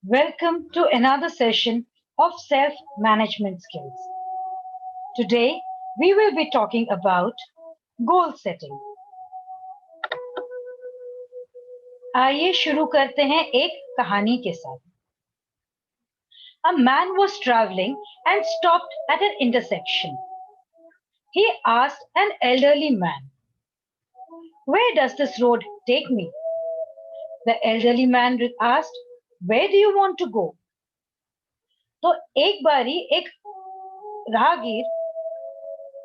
Welcome to another session of self management skills. Today, we will be talking about goal setting. आइए शुरू करते हैं एक कहानी के साथ. A man was traveling and stopped at an intersection. He asked an elderly man, "Where does this road take me?" The elderly man asked, "Where do you want to go?" तो एक बारी एक राहगीर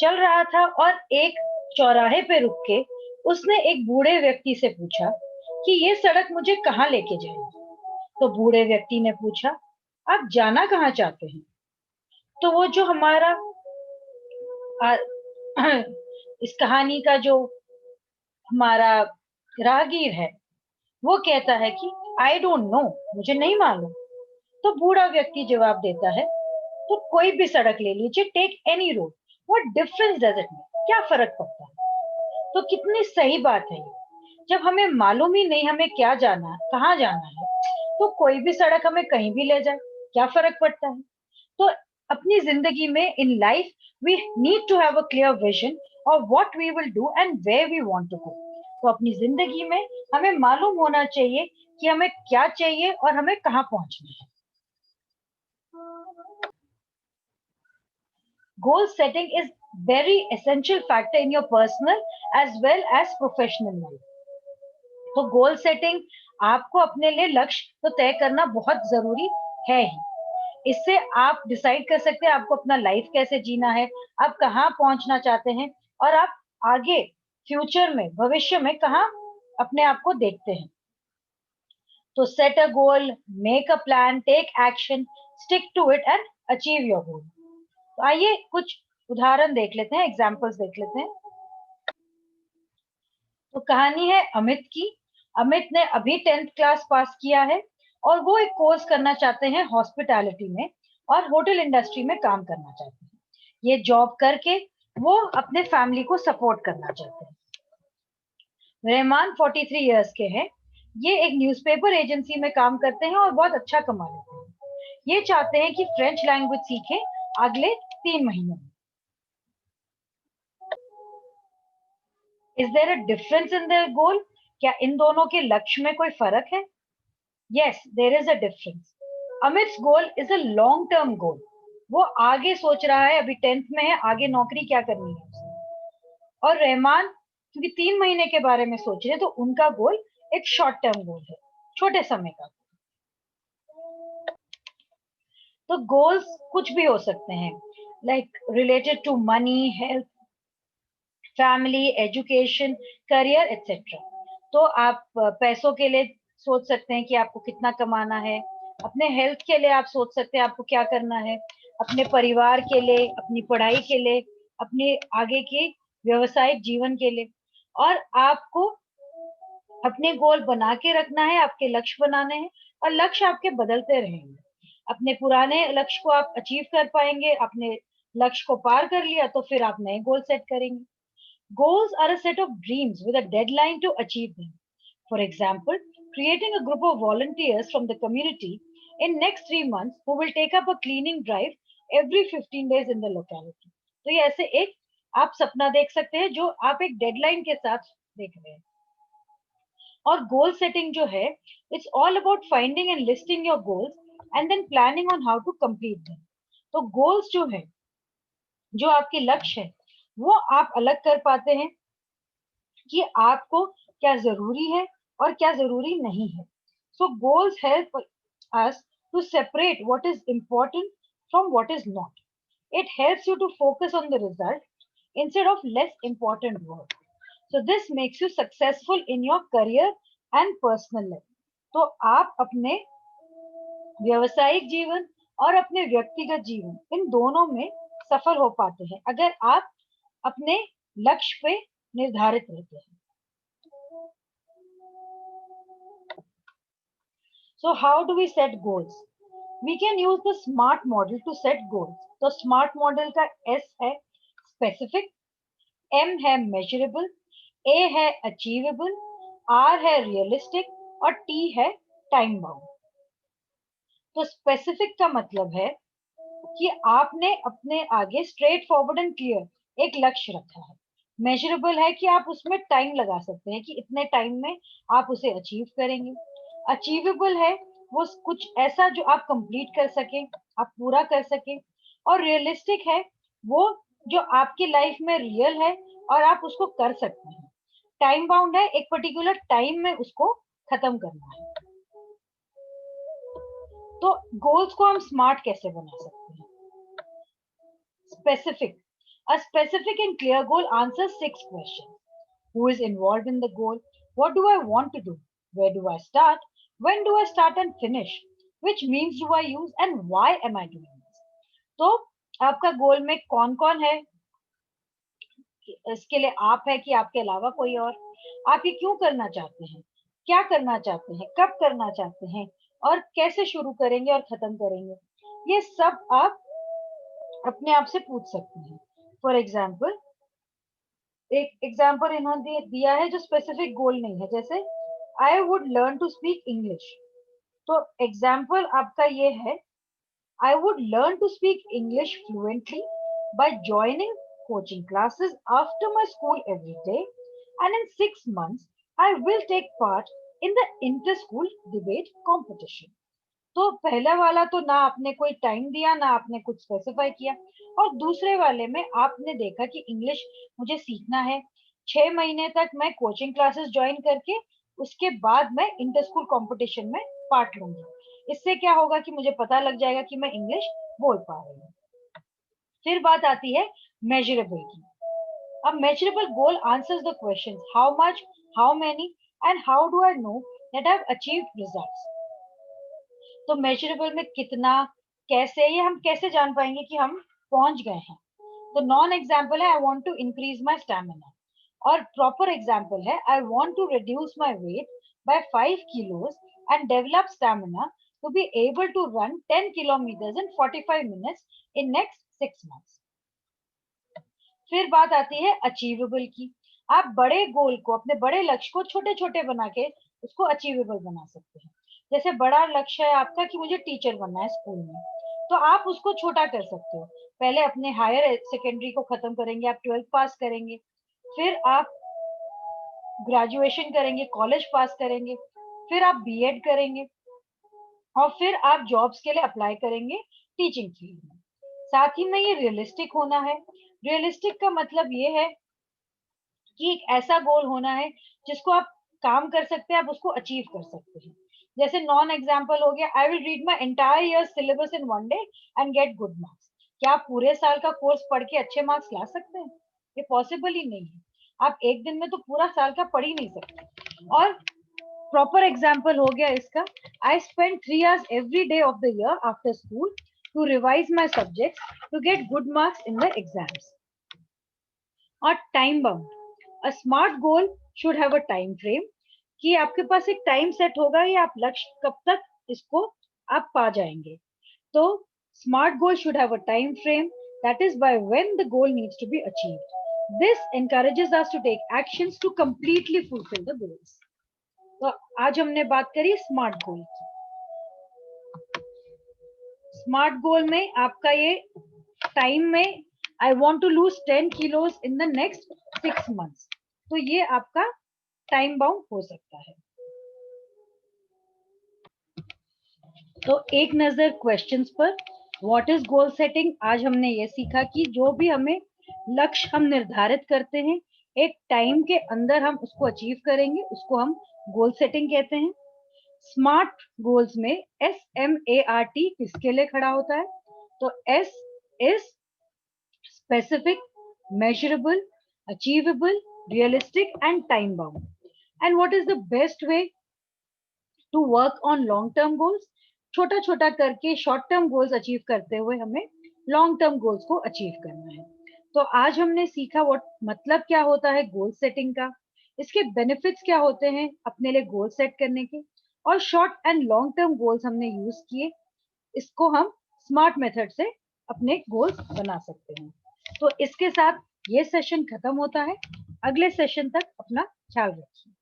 चल रहा था और एक चौराहे पे रुक के उसने एक बूढ़े व्यक्ति से पूछा कि ये सड़क मुझे कहाँ लेके जाएगी। तो बूढ़े व्यक्ति ने पूछा, आप जाना कहाँ चाहते हैं? तो वो जो हमारा आ, इस कहानी का जो हमारा राहगीर है वो कहता है कि आई डोंट नो, मुझे नहीं मालूम। तो बूढ़ा व्यक्ति जवाब देता है, तो कोई भी सड़क ले लीजिए, take any road, what difference does it make, क्या फर्क पड़ता है। तो कितनी सही बात है ये। जब हमें मालूम ही नहीं हमें क्या जाना है, कहाँ जाना है, तो कोई भी सड़क हमें कहीं भी ले जाए, क्या फर्क पड़ता है। तो अपनी जिंदगी में in life we need to have a clear vision of what we will do and where we want to go. तो अपनी जिंदगी में हमें मालूम होना चाहिए कि हमें क्या चाहिए और हमें कहाँ पहुंचना है। Goal setting is very essential factor in your personal as well as professional life. तो गोल सेटिंग आपको अपने लिए लक्ष्य तो तय करना बहुत जरूरी है ही। इससे आप डिसाइड कर सकते हैं आपको अपना लाइफ कैसे जीना है, आप कहाँ पहुंचना चाहते हैं और आप आगे फ्यूचर में भविष्य में कहाँ अपने आप को देखते हैं। तो set a goal, make a plan, take action, stick to it and achieve your goal. तो आइए कुछ उदाहरण देख लेते हैं, एग्जाम्पल्स देख लेते हैं। तो कहानी है अमित की। अमित ने अभी 10th क्लास पास किया है और वो एक कोर्स करना चाहते हैं हॉस्पिटैलिटी में और होटल इंडस्ट्री में काम करना चाहते हैं। ये जॉब करके वो अपने फैमिली को सपोर्ट करना चाहते हैं। रहमान 43 इयर्स के हैं। ये एक न्यूज़पेपर एजेंसी में काम करते हैं और बहुत अच्छा कमा लेते हैं। ये चाहते हैं कि फ्रेंच लैंग्वेज सीखें अगले 3 महीनों में। Is there a difference in their goal? क्या इन दोनों के लक्ष्य में कोई फर्क है? Yes, there is a difference. Amit's goal is a long term goal. वो आगे सोच रहा है, अभी 10th में है, आगे नौकरी क्या करनी है उसे। और रहमान क्योंकि 3 महीने के बारे में सोच रहे हैं, तो उनका गोल एक शॉर्ट टर्म गोल है, छोटे समय का। तो गोल्स कुछ भी हो सकते हैं, like related to money, health, family, education, career etcetera. तो आप पैसों के लिए सोच सकते हैं कि आपको कितना कमाना है। अपने हेल्थ के लिए आप सोच सकते हैं आपको क्या करना है। अपने परिवार के लिए, अपनी पढ़ाई के लिए, अपने आगे के व्यवसायिक जीवन के लिए। और आपको अपने गोल बना के रखना है, आपके लक्ष्य बनाने हैं और लक्ष्य आपके बदलते रहेंगे। अपने पुराने लक्ष्य को आप अचीव कर पाएंगे, अपने लक्ष्य को पार कर लिया तो फिर आप नए गोल सेट करेंगे। Goals are a set of dreams with a deadline to achieve them. For example, creating a group of volunteers from the community in next 3 months who will take up a cleaning drive every 15 days in the locality. तो ये ऐसे एक आप सपना देख सकते हैं जो आप एक डेडलाइन के साथ देख रहे हैं। और गोल सेटिंग जो है, it's all about finding and listing your goals and then planning on how to complete them. तो गोल्स जो है, जो आपके लक्ष्य है, वो आप अलग कर पाते हैं कि आपको क्या जरूरी है और क्या जरूरी नहीं है। So goals help us to separate what is important from what is not. It helps you to focus on the result instead of less important work. So this makes you successful in your career and personal life. तो आप अपने व्यवसायिक जीवन और अपने व्यक्तिगत जीवन इन दोनों में सफल हो पाते हैं अगर आप अपने लक्ष्य पे निर्धारित रहते हैं। So how do we set goals? We can use the SMART model to set goals. तो SMART model का S है specific, M है measurable, A है achievable, R है realistic और T है time bound. तो स्पेसिफिक का मतलब है कि आपने अपने आगे स्ट्रेट फॉरवर्ड एंड क्लियर एक लक्ष्य रखा है। मेजरेबल है कि आप उसमें टाइम लगा सकते हैं कि इतने टाइम में आप उसे अचीव करेंगे। अचीवेबल है वो कुछ ऐसा जो आप कंप्लीट कर सकें, आप पूरा कर सकें। और रियलिस्टिक है वो जो आपकी लाइफ में रियल है और आप उसको कर सकते हैं। टाइम बाउंड है, एक पर्टिकुलर टाइम में उसको खत्म करना है। तो गोल्स को हम स्मार्ट कैसे बना सकते हैं? Specific. A specific and clear goal answers 6 questions. Who is involved in the goal? What do I want to do? Where do I start? When do I start and finish? Which means do I use and why am I doing this? तो आपका गोल में कौन कौन है? इसके लिए आप है कि आपके अलावा कोई और? आप ये क्यों करना चाहते हैं? क्या करना चाहते हैं? कब करना चाहते हैं? और कैसे शुरू करेंगे और खत्म करेंगे? ये सब आप अपने आप से पूछ सकते हैं। फॉर एग्जाम्पल, एक एग्जाम्पल इन्होंने दिया है जो स्पेसिफिक गोल नहीं है, जैसे I would learn to speak English. तो एग्जाम्पल आपका ये है, I would learn to speak English fluently by joining coaching classes after my school every day, and in 6 months I will take part in the inter-school debate competition. तो पहला वाला तो ना आपने कोई टाइम दिया ना आपने कुछ स्पेसिफाई किया, और दूसरे वाले में आपने देखा कि इंग्लिश मुझे सीखना है, 6 महीने तक मैं कोचिंग क्लासेस ज्वाइन करके उसके बाद मैं इंटर स्कूल कॉम्पिटिशन में पार्ट लूंगी। इससे क्या होगा कि मुझे पता लग जाएगा कि मैं इंग्लिश बोल पा रही हूँ। फिर बात आती है मेजरेबल की। अब measurable goal answers the questions how much, how many, and how do I know that I've achieved results. तो measurable में कितना, कैसे, ये हम कैसे जान पाएंगे कि हम पहुंच गए हैं? तो नॉन एग्जाम्पल है I want to increase my stamina, और प्रॉपर एग्जाम्पल है I want to reduce my weight by 5 kilos and develop stamina to be able to run 10 kilometers in 45 minutes in next 6 months. फिर बात आती है achievable की। आप बड़े गोल को, अपने बड़े लक्ष्य को छोटे छोटे बना के उसको अचीवेबल बना सकते हैं। जैसे बड़ा लक्ष्य है आपका कि मुझे टीचर बनना है स्कूल में, तो आप उसको छोटा कर सकते हो। पहले अपने हायर सेकेंडरी को खत्म करेंगे, आप 12th पास करेंगे, फिर आप ग्रेजुएशन करेंगे, कॉलेज पास करेंगे, फिर आप बीएड करेंगे, और फिर आप जॉब्स के लिए अप्लाई करेंगे टीचिंग फील्ड में। साथ ही में ये रियलिस्टिक होना है। रियलिस्टिक का मतलब ये है कि एक ऐसा गोल होना है जिसको आप काम कर सकते हैं, आप उसको अचीव कर सकते हैं। जैसे नॉन एग्जाम्पल हो गया, I will read my entire year syllabus in 1 day and get good marks. क्या आप पूरे साल का कोर्स पढ़ के अच्छे मार्क्स ला सकते हैं? ये पॉसिबल ही नहीं है। आप एक दिन में तो पूरा साल का पढ़ ही नहीं सकते। और प्रॉपर एग्जाम्पल हो गया इसका, I spend 3 hours every day of the year after school to revise my subjects to get good marks in the exams. और time bound, a smart goal should have a time frame, कि आपके पास एक time set होगा या आप लक्ष्य कब तक इसको आप पा जाएंगे। तो smart goal should have a time frame, that is by when the goal needs to be achieved. This encourages us to take actions to completely fulfill the goals. तो आज हमने बात करी स्मार्ट गोल की। स्मार्ट गोल में आपका ये टाइम में I want to lose 10 kilos in the next 6 months, तो ये आपका टाइम बाउंड हो सकता है। तो एक नजर क्वेश्चंस पर, व्हाट इज गोल सेटिंग। आज हमने ये सीखा कि जो भी हमें लक्ष्य हम निर्धारित करते हैं, एक टाइम के अंदर हम उसको अचीव करेंगे, उसको हम गोल सेटिंग कहते हैं। स्मार्ट गोल्स में SMART किसके लिए खड़ा होता है? तो S is specific, measurable, achievable, realistic, and time bound. And what is the best way to work on long term goals? छोटा छोटा करके शॉर्ट टर्म गोल्स अचीव करते हुए हमें लॉन्ग टर्म गोल्स को अचीव करना है। तो आज हमने सीखा वो मतलब क्या होता है गोल सेटिंग का, इसके बेनिफिट्स क्या होते हैं अपने लिए गोल सेट करने के, और short and long term goals हमने यूज किए। इसको हम स्मार्ट मेथड से अपने गोल्स बना सकते हैं। तो इसके साथ ये सेशन खत्म होता है। अगले सेशन तक अपना ख्याल रखिए।